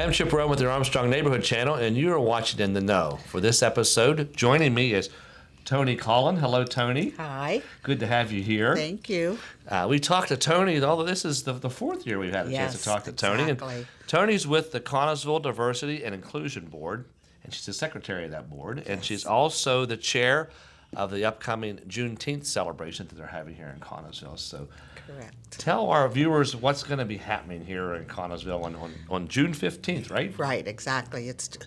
I'm Chip Rome with the Armstrong Neighborhood Channel, and you are watching In the Know. For this episode, joining me is Tony Collin. Hello, Tony. Hi. Good to have you here. Thank you. We talked to Tony, although this is the fourth year we've had a chance to talk to Tony. Exactly. And Tony's with the Connellsville Diversity and Inclusion Board, and she's the secretary of that board, and she's also the chair of the upcoming Juneteenth celebration that they're having here in Connellsville. So Correct. tell our viewers what's going to be happening here in Connellsville on June 15th, right? Right, exactly. It's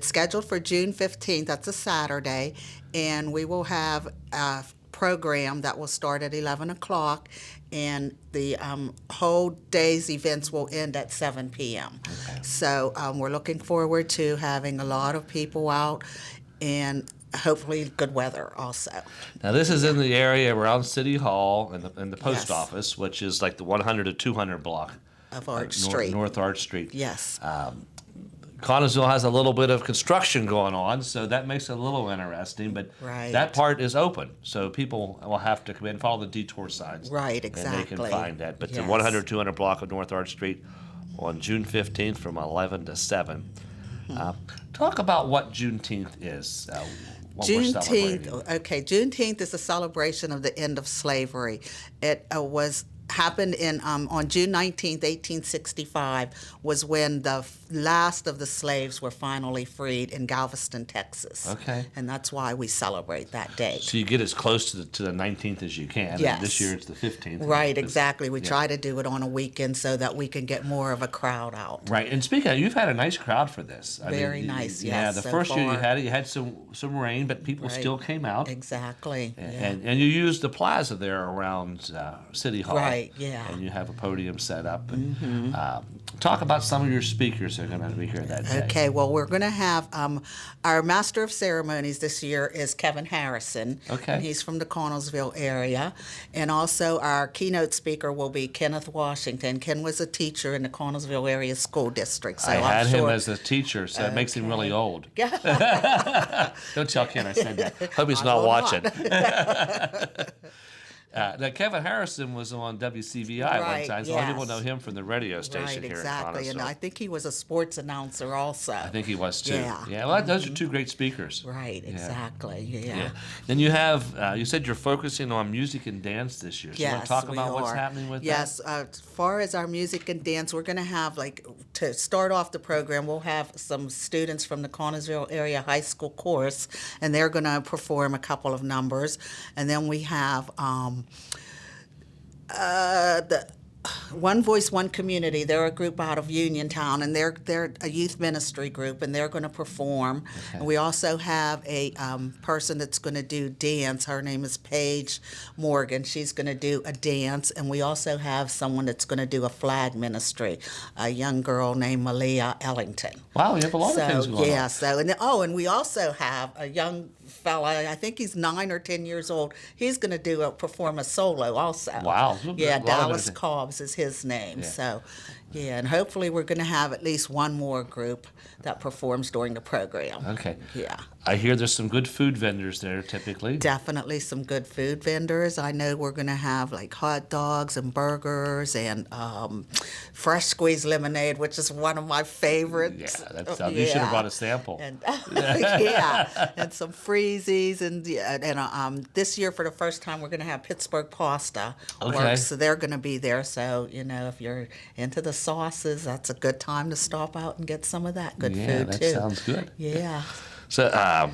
scheduled for June 15th. That's a Saturday, and we will have a program that will start at 11 o'clock, and the whole day's events will end at 7 p.m. Okay. So we're looking forward to having a lot of people out and hopefully good weather also. Now this is in the area around City Hall and the post Yes. office, which is like the 100 to 200 block Of Arch Street. North Arch Street. Yes. Connellsville has a little bit of construction going on, so that makes it a little interesting. But Right. that part is open, so people will have to come in, follow the detour signs. Right, And they exactly. can find that. But the Yes. 100 200 block of North Arch Street on June 15th from 11 to 7. Talk about what Juneteenth is. What we're celebrating. Juneteenth is a celebration of the end of slavery. It was happened on June 19th, 1865, was when the last of the slaves were finally freed in Galveston, Texas. Okay. And that's why we celebrate that day. So you get as close to the 19th as you can. Yes. And this year it's the 15th. Right, exactly. We Yeah. try to do it on a weekend so that we can get more of a crowd out. Right, and speaking of, you've had a nice crowd for this. Very nice, Yeah, yes, the so first year far. you had some rain, but people Right. still came out. Exactly. Yeah. And you used the plaza there around City Hall. Right, yeah. And you have a podium set up. And, talk about some of your speakers that are going to be here that day. Okay, well, we're going to have our Master of Ceremonies this year is Kevin Harrison. Okay. And he's from the Connellsville area. And also our keynote speaker will be Kenneth Washington. Ken was a teacher in the Connellsville area school district. So I I'm had him sure- as a teacher, so it makes him really old. Yeah. Don't tell Ken I said that. Hope he's I not will watching. not. Now, Kevin Harrison was on WCVI one Right, time, so a lot of people yes. know him from the radio station Right, here exactly. in And Connellsville. I think he was a sports announcer also. I think he was too. Yeah. Well, those are two great speakers. Right, Yeah. exactly. Yeah. Yeah. Then you have, you said you're focusing on music and dance this year. So you want Yes, to talk we about what's are. happening with Yes, as far as our music and dance, we're going to have, to start off the program, we'll have some students from the Connellsville area high school chorus, and they're going to perform a couple of numbers. And then we have the One Voice, One Community. They're a group out of Uniontown, and they're a youth ministry group, and they're going to perform. Okay. And we also have a person that's going to do dance. Her name is Paige Morgan. She's going to do a dance, and we also have someone that's going to do a flag ministry, a young girl named Malia Ellington. Wow, you have a lot of things going yeah, on. so and we also have a young fella. I think he's 9 or 10 years old. He's going to perform a solo also. Wow. Yeah, A lot of Dallas it. Cobbs is his name. Yeah. So, yeah, and hopefully we're going to have at least one more group that performs during the program. Okay. Yeah. I hear there's some good food vendors there typically. Definitely some good food vendors. I know we're going to have like hot dogs and burgers and fresh squeezed lemonade, which is one of my favorites. Yeah, that sounds, you should have brought a sample. And yeah, and some freezies, and this year for the first time we're going to have Pittsburgh pasta. Okay. Works, so they're going to be there. So if you're into the sauces, that's a good time to stop out and get some of that good Yeah, food that too. sounds good. Yeah. So,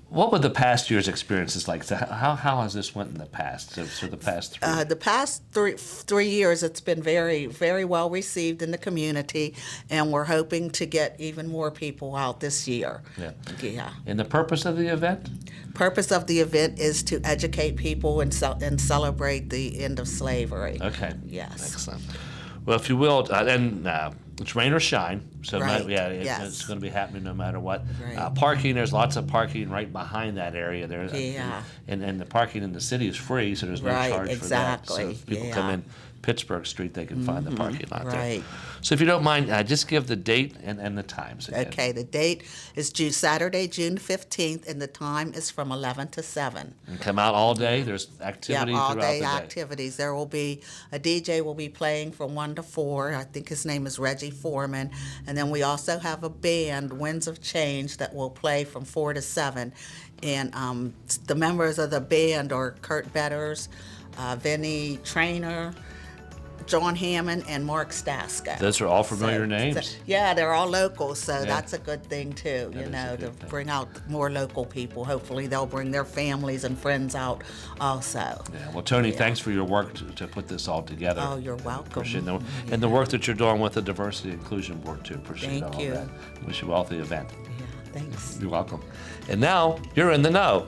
what were the past year's experiences like? So how has this went in the past? So the past 3. The past three years, it's been very, very well received in the community, and we're hoping to get even more people out this year. Yeah. Yeah. And the purpose of the event? Purpose of the event is to educate people and celebrate the end of slavery. Okay. Yes. Excellent. Well, if you will, it's rain or shine, so Right, it's yes. going to be happening no matter what. Right. Parking, there's lots of parking right behind that area. There's Yeah. and the parking in the city is free, so there's no Right, charge for that. So exactly, if people yeah. come in Pittsburgh Street, they can find the parking lot there. right. So if you don't mind, just give the date and the times again. Okay, the date is Saturday, June 15th, and the time is from 11 to 7. And come out all day. There's activity Yeah, all throughout day the day. activities. There will be a DJ will be playing from 1 to 4. I think his name is Reggie Foreman, and then we also have a band, Winds of Change, that will play from 4 to 7. And the members of the band are Kurt Betters, Vinny Trainer, John Hammond, and Mark Staska. Those are all familiar names. Yeah, they're all local, so that's a good thing too, That is a to good thing. bring out more local people. Hopefully they'll bring their families and friends out also. Yeah. Well, Tony, thanks for your work to put this all together. Oh, you're welcome. Appreciate it. And the work that you're doing with the Diversity Inclusion Board, too. Appreciate Thank all you. that. Wish you well at the event. Yeah, thanks. You're welcome. And now, you're in the know.